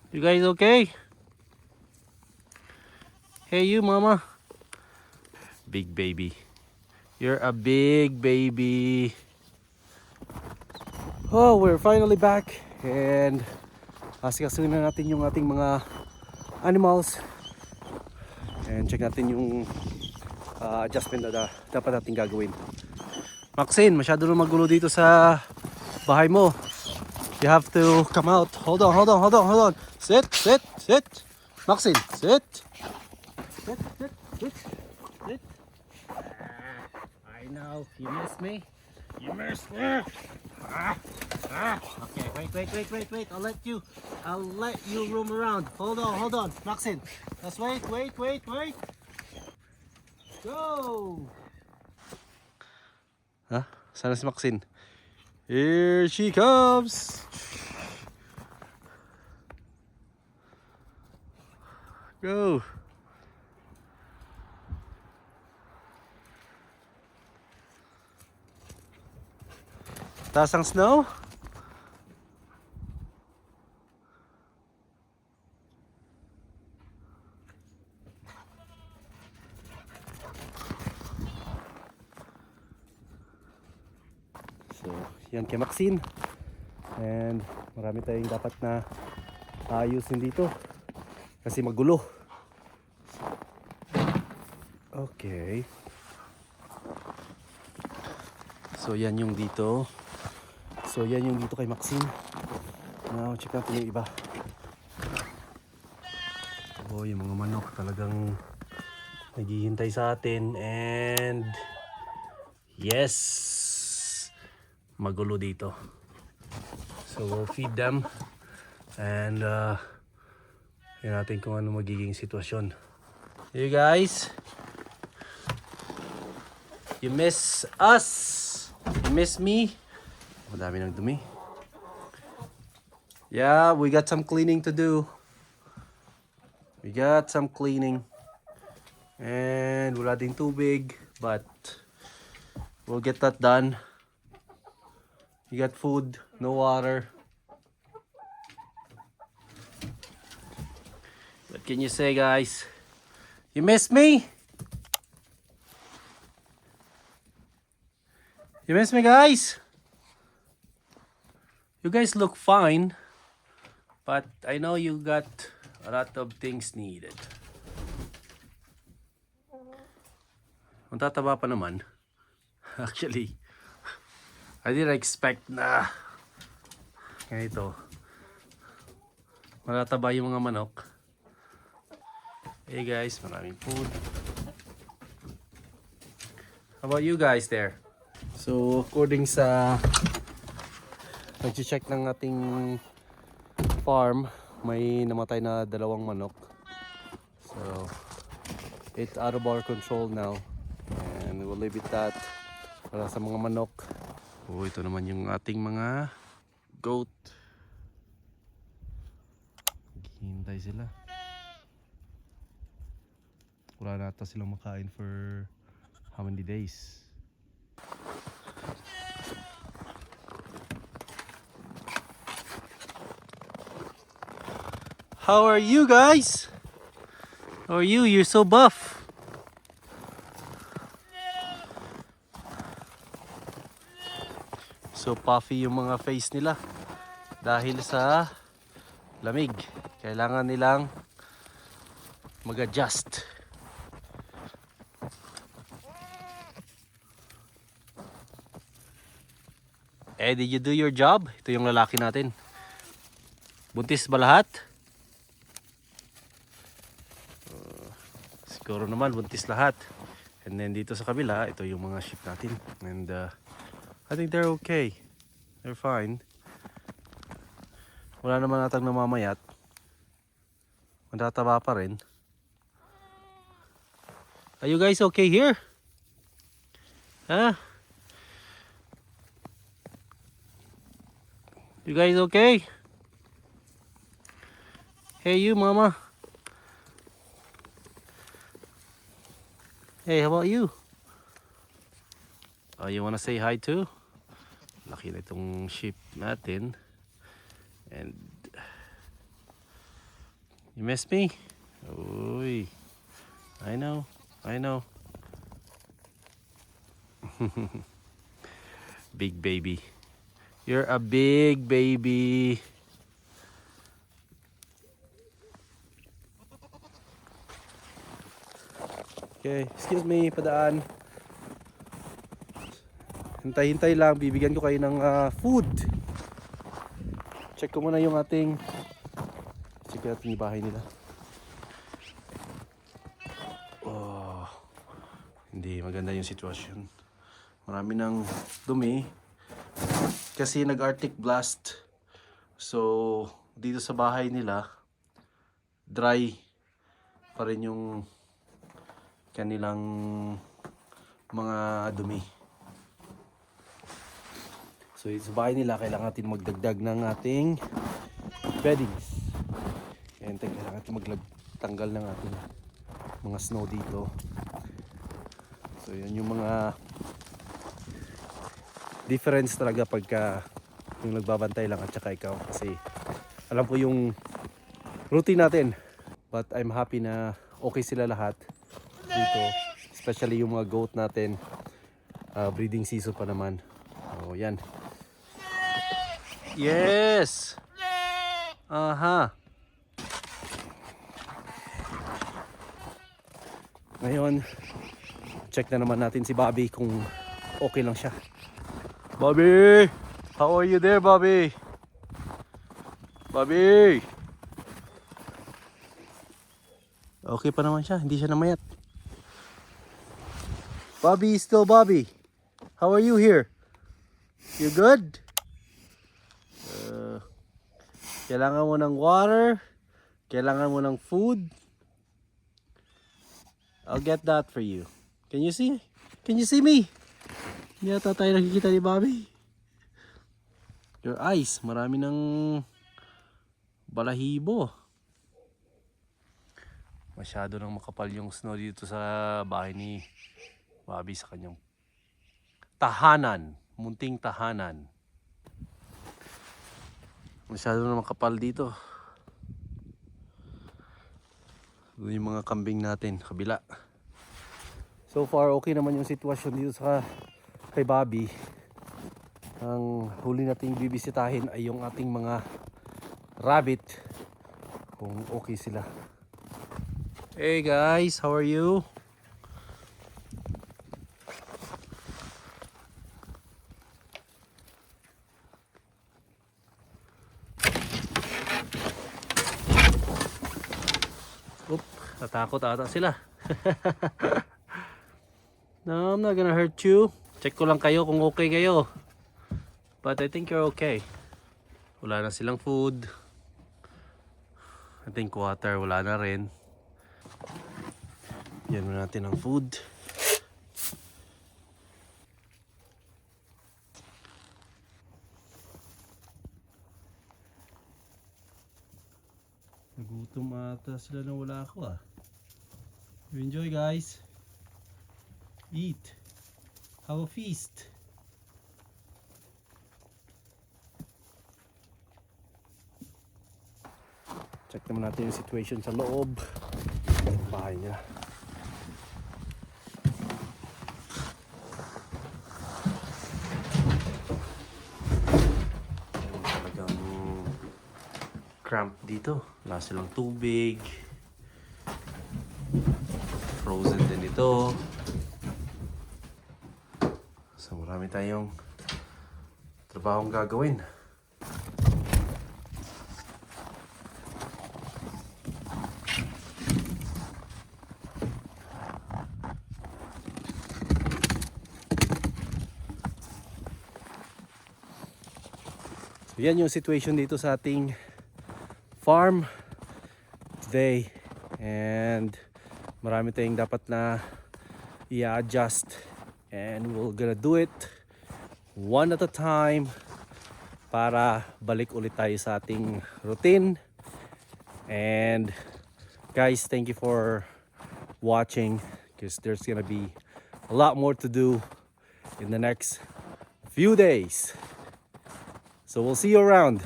You guys okay? Hey, you, mama. Big baby. You're a big baby. Oh, we're finally back. And asikasuhin na natin yung ating mga animals. And check natin yung adjustment na dapat natin gagawin. Maxine, masyado na magulo dito sa bahay mo. You have to come out. Hold on. Sit. Maxine, sit. Sit. I know, you miss me. You miss me. Okay, wait. I'll let you roam around. Hold on. Maxine, let's wait. Go. Huh? Sana si Maxine. Here she comes. Go. Taas ang snow. So, yan kay Maxine. And marami tayong dapat na ayusin dito kasi magulo. Okay. So yan yung dito. Kay Maxine. Now, check natin yung iba. Oh, yung mga manok talagang naghihintay sa atin. And yes, magulo dito. So we'll feed them. And yan natin kung ano magiging sitwasyon. You guys, you miss us. You miss me. Madami ng dumi. Yeah, we got some cleaning to do. And wala ding tubig, but we'll get that done. You got food, no water. What can you say, guys? You miss me? You miss me, guys? You guys look fine, but I know you got a lot of things needed. Matataba pa naman. Actually, I didn't expect na ganito. Matataba yung mga manok. Hey guys, maraming food. How about you guys there? So, according sa nag-check ng ating farm, may namatay na 2 manok. So, it's out of our control now. And we'll leave it that para sa mga manok. Oh, ito naman yung ating mga goat. Hintay sila. Wala na ata silang makain for how many days? How are you guys? How are you? You're so buff. So puffy yung mga face nila dahil sa lamig. Kailangan nilang mag-adjust. Did you do your job? Ito yung lalaki natin. Buntis ba lahat? Siguro naman buntis lahat. And then dito sa kabila, ito yung mga sheep natin. And I think they're okay. They're fine. Wala naman natang namamayat. Matataba pa rin. Are you guys okay here? Huh? You guys okay? Hey, you, mama. Hey, how about you? Oh, you wanna say hi too? Laki na itong sheep natin. And You miss me? Uy. I know. Big baby. You're a big baby. Okay, excuse me, padaan. Hintay-hintay lang, bibigyan ko kayo ng food. Check ko muna yung check natin yung bahay nila. Oh, hindi maganda yung sitwasyon. Marami ng dumi kasi nag-Arctic blast. So, dito sa bahay nila, dry pa rin yung kanilang mga dumi. So, sa bahay nila, kailangan natin magdagdag ng ating beddings. And kailangan natin magtanggal ng ating mga snow dito. So, yan yung mga difference talaga pagka yung nagbabantay lang at saka ikaw. Kasi alam ko yung routine natin. But I'm happy na okay sila lahat dito. Especially yung mga goat natin. Breeding season pa naman. So, yan. Yes! Aha! Ngayon, check na naman natin si Bobby kung okay lang siya. Bobby! How are you there, Bobby? Bobby! Okay pa naman siya, hindi siya namayat. Bobby, still Bobby. How are you here? You good? Kailangan mo ng water? Kailangan mo ng food? I'll get that for you. Can you see? Can you see me? Hindi ata tayo nakikita ni Bobby. Your eyes, marami ng balahibo. Masyado nang makapal yung snow dito sa bahay ni Bobby sa kanyang tahanan, munting tahanan. Masyado nang makapal dito. Doon yung mga kambing natin, kabila. So far, okay naman yung sitwasyon dito sa kay Bobby. Ang huli nating bibisitahin ay yung ating mga rabbit. Kung okay sila. Hey guys, how are you? Oop, natakot ata sila. No, I'm not gonna hurt you. Check ko lang kayo kung okay kayo. But I think you're okay. Wala na silang food. I think water, wala na rin. Yan na natin ang food. Nagutom ata sila na wala ako ah. You enjoy guys. Eat. Have a feast. Check naman natin yung situation sa loob ng bahay niya. Talagang cramp dito. Wala silang tubig. Frozen din ito. So marami tayong trabahong gagawin. So yan yung situation dito sa ating farm today. And marami tayong dapat na i-adjust. And we're gonna do it one at a time para balik ulit tayo sa ating routine. And guys, thank you for watching because there's gonna be a lot more to do in the next few days. So we'll see you around.